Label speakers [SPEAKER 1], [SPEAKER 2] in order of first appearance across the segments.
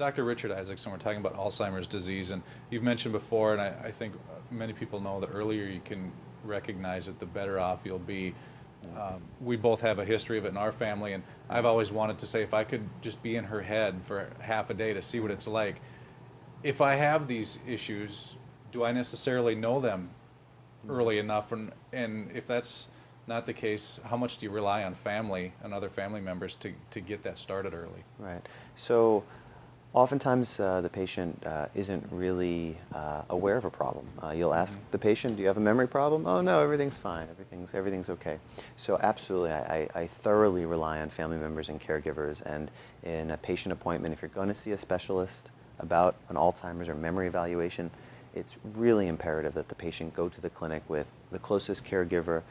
[SPEAKER 1] Dr. Richard Isaacson, we're talking about Alzheimer's disease, and you've mentioned before, and I think many people know, the earlier you can recognize it, the better off you'll be. We both have a history of it in our family, and I've always wanted to say if I could just be in her head for half a day to see what it's like. If I have these issues, do I necessarily know them early enough? And if that's not the case, how much do you rely on family and other family members to get that started early?
[SPEAKER 2] Right. So oftentimes the patient isn't really aware of a problem. You'll ask the patient, do you have a memory problem? Oh no, everything's fine, everything's okay. So absolutely, I thoroughly rely on family members and caregivers, and in a patient appointment, if you're going to see a specialist about an Alzheimer's or memory evaluation, it's really imperative that the patient go to the clinic with the closest caregiver,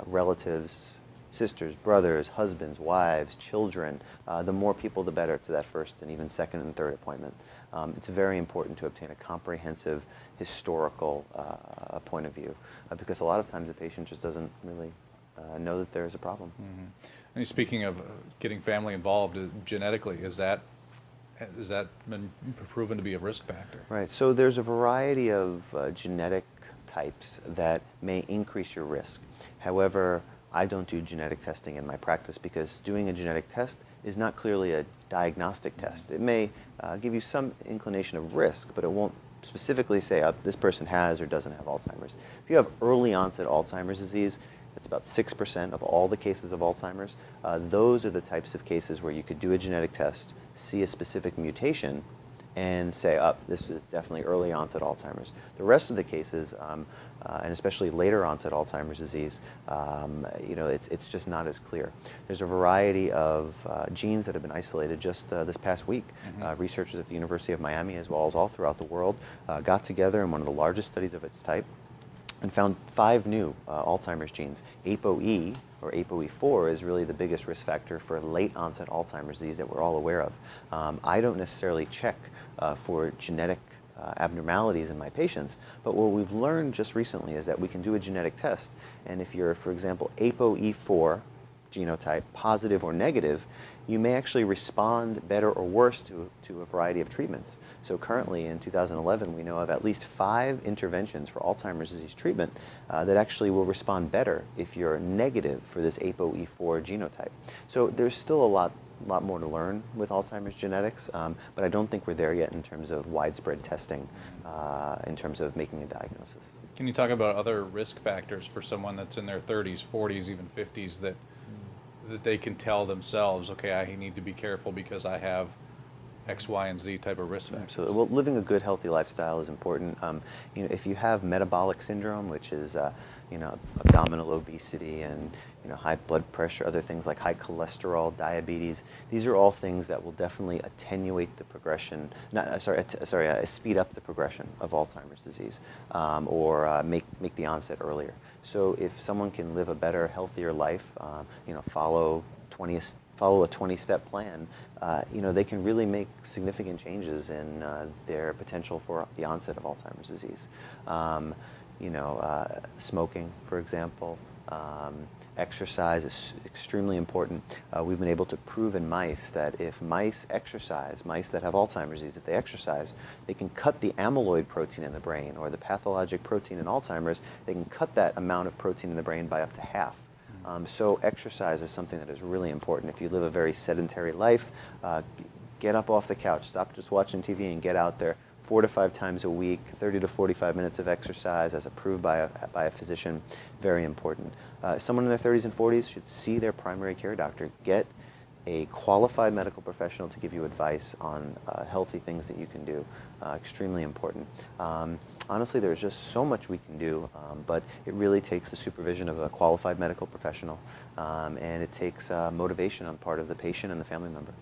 [SPEAKER 2] relatives, sisters, brothers, husbands, wives, children. The more people, the better to that first and even second and third appointment. It's very important to obtain a comprehensive historical point of view because a lot of times the patient just doesn't really know that there is a problem.
[SPEAKER 1] Mm-hmm. And speaking of getting family involved genetically, has that been proven to be a risk factor?
[SPEAKER 2] Right. So there's a variety of genetic types that may increase your risk. However, I don't do genetic testing in my practice because doing a genetic test is not clearly a diagnostic test. It may give you some inclination of risk, but it won't specifically say this person has or doesn't have Alzheimer's. If you have early onset Alzheimer's disease, that's about 6% of all the cases of Alzheimer's. Those are the types of cases where you could do a genetic test, see a specific mutation, and say, this is definitely early onset Alzheimer's. The rest of the cases, and especially later onset Alzheimer's disease, it's just not as clear. There's a variety of genes that have been isolated just this past week. Researchers at the University of Miami, as well as all throughout the world, got together in one of the largest studies of its type and found 5 new Alzheimer's genes. ApoE, or ApoE4, is really the biggest risk factor for late onset Alzheimer's disease that we're all aware of. I don't necessarily check for genetic abnormalities in my patients, but what we've learned just recently is that we can do a genetic test, and if you're, for example, ApoE4 genotype, positive or negative, you may actually respond better or worse to a variety of treatments. So currently in 2011 we know of at least 5 interventions for Alzheimer's disease treatment that actually will respond better if you're negative for this ApoE4 genotype. So there's still a lot more to learn with Alzheimer's genetics, but I don't think we're there yet in terms of widespread testing, in terms of making a diagnosis.
[SPEAKER 1] Can you talk about other risk factors for someone that's in their 30s, 40s, even 50s that they can tell themselves, okay, I need to be careful because I have X, Y, and Z type of risk factors?
[SPEAKER 2] Absolutely. Well, living a good, healthy lifestyle is important. If you have metabolic syndrome, which is abdominal obesity and high blood pressure, other things like high cholesterol, diabetes, these are all things that will definitely attenuate the progression. Speed up the progression of Alzheimer's disease, or make the onset earlier. So if someone can live a better, healthier life, follow a 20-step plan, they can really make significant changes in their potential for the onset of Alzheimer's disease. Smoking, for example, exercise is extremely important. We've been able to prove in mice that if mice exercise, mice that have Alzheimer's disease, if they exercise, they can cut the amyloid protein in the brain, or the pathologic protein in Alzheimer's, they can cut that amount of protein in the brain by up to half. So exercise is something that is really important. If you live a very sedentary life, get up off the couch, stop just watching TV and get out there 4 to 5 times a week, 30 to 45 minutes of exercise as approved by a physician, very important. Someone in their 30s and 40s should see their primary care doctor. Get a qualified medical professional to give you advice on healthy things that you can do. Extremely important. Honestly, there's just so much we can do, but it really takes the supervision of a qualified medical professional, and it takes motivation on part of the patient and the family member.